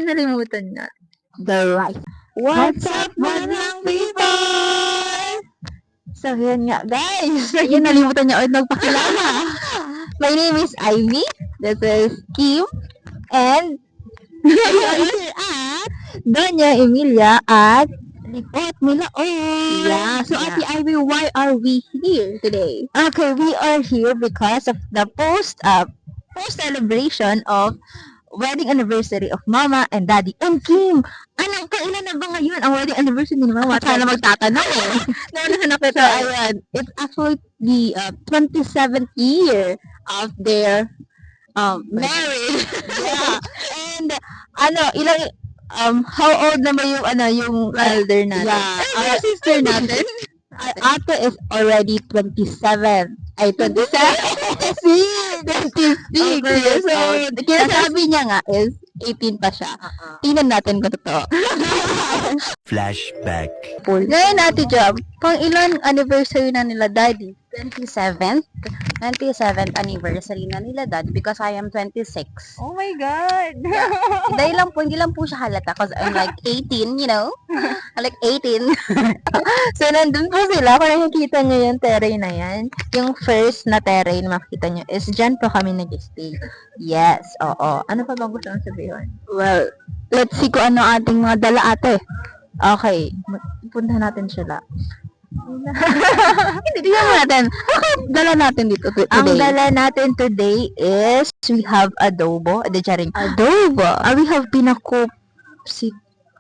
yung nalimutan niya? The rice. What's up, mga people? So, yun nga, guys. Yun, nalimutan niya ulit magpakilala. My name is Ivy. This is Kim. And we are here at Doña Emilia at Lipot Milaon. Yeah. So, Ate Ivy, why are we here today? Okay, we are here because of the post celebration of wedding anniversary of Mama and Daddy and Kim. Anong kailan na ba ngayon ang wedding anniversary ni Mama? Sana magtatanong eh. Nahanap ito. Ayan, it's actually the 27th year of their marriage. Yeah. And how old na ba yung elder natin? Yeah. Our sister natin. Ate is already 27. Ay, 27? 26 years old. Kaya sabi niya nga is 18 pa siya. Tingnan natin kung totoo. Flashback. Ngayon, Ate Job, pang ilan anniversary na nila Daddy? 27th anniversary na nila Dad because I am 26. Oh my God! Dahil lang po, hindi lang po siya halata because I'm like 18, you know? I'm like 18. So, nandun po sila. Kung nakikita nyo yung terrain na yan, yung first na terrain makikita nyo is dyan po kami nag-stay. Yes, oo. Ano pa ba gusto mong sabihin? Well, let's see kung ano ating mga dala ate. Okay, punta natin sila. Hindi, tingnan mo natin. Dala natin dito today. Ang dala natin today is we have adobo. Adobo? We have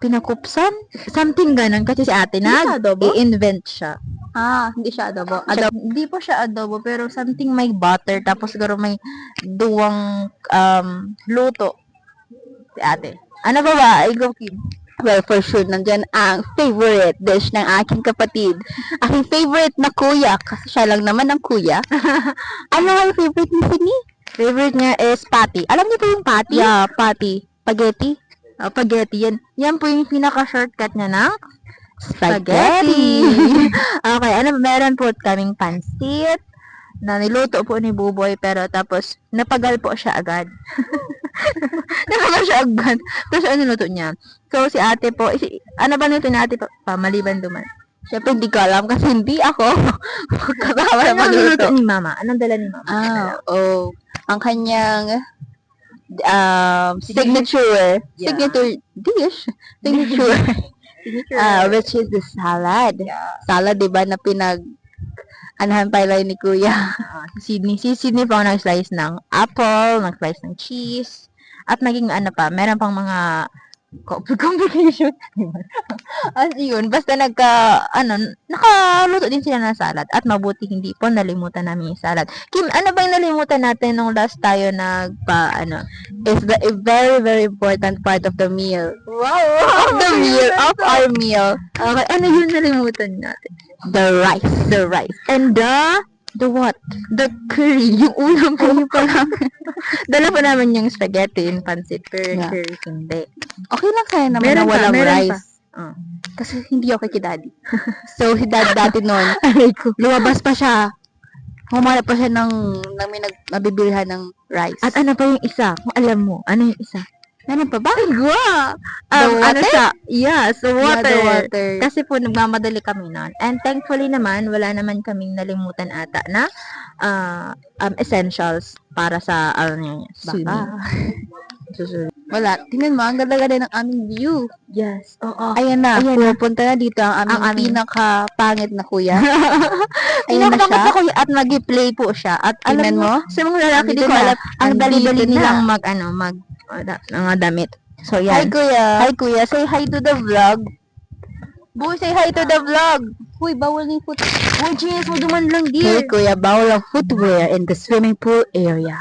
pinakupsan? Something ganon. Kasi si ate na i-invent siya. Hindi siya adobo. Hindi po siya adobo, pero something may butter, tapos siguro may duwang luto. Si ate. Ano ba? I go, Kim. Well, for sure, nandyan ang favorite dish ng aking kapatid. Aking favorite na kuya, kasi siya lang naman ang kuya. Ano ang favorite ni Sini? Favorite niya is patty. Alam niyo po yung patty? Yeah, patty. Spaghetti? Spaghetti. Yan po yung pinaka-shortcut niya ng spaghetti. Okay, meron po kaming pansit na niluto po ni Buboy, pero tapos napagal po siya agad. Tapos ano niluto niya? So, si ate po, ano ba nito ni ate pa? Maliban duman. Siyempre, hindi ko alam kasi hindi ako kasama na magluto ni Mama. Anong dala ni Mama? Ang kanyang signature dish. Signature. Which is the salad. Salad, diba, na anahan pa ni Kuya. Si Sydney pa ako nag-slice ng apple, nag-slice ng cheese, at naging meron pang mga complication. As yun, basta nakaluto din sila ng salad, at mabuti hindi po nalimutan namin yung salad. Kim, ano ba yung nalimutan natin nung last tayo is the very, very important part of the meal. Wow! Of our meal. Okay, ano yung nalimutan natin? The rice. And the what? The curry. Yung ulam po yung parang dala po namin yung spaghetti and pancit, pero curry hindi. Okay lang sa'yo naman na walang rice. Kasi hindi ako kay Daddy. So, si Daddy dati noon, lumabas pa siya. Humanap pa siya ng may nabibilhan ng rice. At ano pa yung isa? Kung alam mo, ano yung isa? Ano pa ba? Water? Yes, water. Yeah, water. Kasi po, nagmamadali kami noon. And thankfully naman, wala naman kaming nalimutan ata na essentials para sa swimming. Wala. Tingnan mo, ang ganda-ganda ng aming view. Yes. Oo. Ayan na. Pupunta na dito ang aming pinaka-pangit na kuya. Ayan na siya. Kuya, at mag-play po siya. At tingnan mo, sa mga lalaki dito, ang dali-dali nilang mga damit. So, yan. Hi, Kuya. Say hi to the vlog. Boy, say hi to the vlog. Uy, bawal ng footwear. Uy, jeans, mo duman lang, dear. Hey, Kuya, bawal ang footwear in the swimming pool area.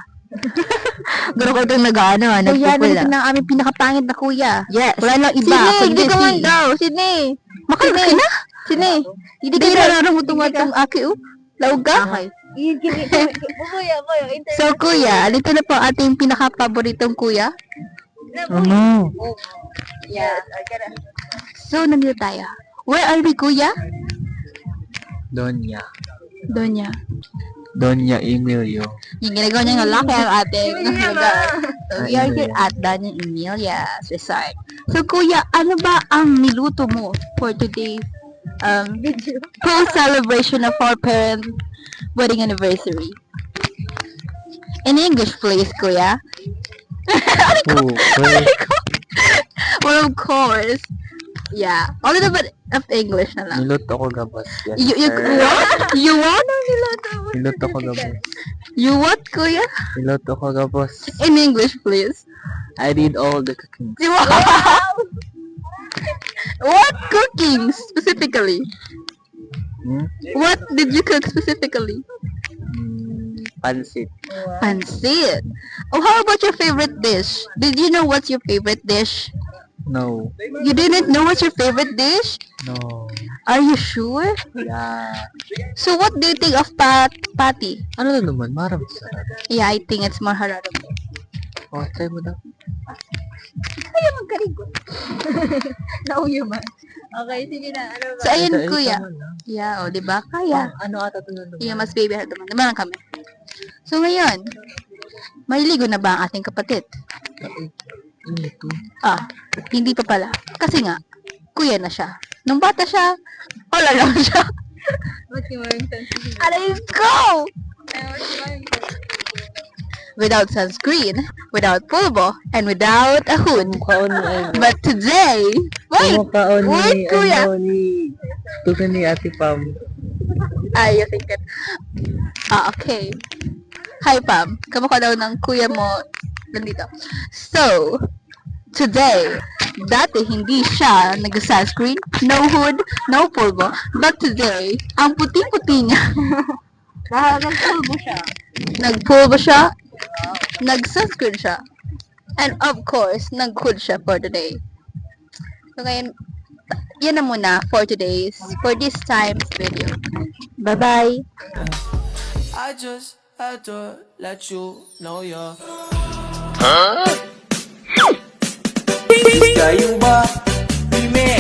Gano'n ko itong nag-pupula. Kuya, ng aming pinakapangit na kuya. Yes. Wala lang iba. Sydney, hindi ka man daw. Sydney. Makalas ka na? Sydney. Hindi ka nararamutong itong aki, Laog ka? Okay. So, Kuya, alito na po ating pinaka-paboritong kuya. Ano? Yes. So, nandito tayo. Where are we, Kuya? Donya. Doña Emilio. Yung ginagawa niya ng laki ang ating lugar. So, we are here at Doña Emilia's Resort. So, Kuya, ano ba ang niluto mo for today's post-celebration of our parent wedding anniversary? In English, please, Kuya. Oh, well, Well, of course. Yeah. A little bit of English na lang. niluto ko gabos. Yes, You sir. what? You what? Ang niluto mo? Niluto ko gabos. You what, Kuya? Niluto ko gabos. In English, please. I did all the cooking. Wow! What cooking specifically? Hmm? What did you cook specifically? Pansit. Pansit. Oh, how about your favorite dish? Did you know what's your favorite dish? No. You didn't know what's your favorite dish? No. Are you sure? Yeah. So what do you think of patty? Ano na naman? Marami sarap. Yeah, I think it's more hararo. Oh, try mo daw. Kaya magkarigo. Nauyo man. Okay, sige na. Ano ba? So, ayun, Ito, kuya. ito na. Yeah, o, diba? Kaya. Ano ata ito na naman? Yeah, mas baby heart naman. Naman kami. So, ngayon, maliligo na ba ang ating kapatid? Ano ito? Ah, hindi pa pala. Kasi nga, kuya na siya. Nung bata siya, wala lang siya. Aray ko! Without sunscreen, without pulbo, and without a hood. Mukhaon ni ano? But today, wait! Mukhaon ni Wait, kuya! ano ni... Ito ni Ate Pam. Ay, you think it. Ah, okay. Hi, Pam. Kamukha daw ng kuya mo nandito. So, today, dati hindi siya nag-sunscreen, no hood, no pulbo. But today, ang puti-puti niya. Nagpulbo siya. Nagpulbo siya. Nag-sunscreen siya. And of course, nag-hood siya for today. So, ngayon, yan na muna for this time's video. Bye-bye! I just had to let you know you're Kayong ba? Ime!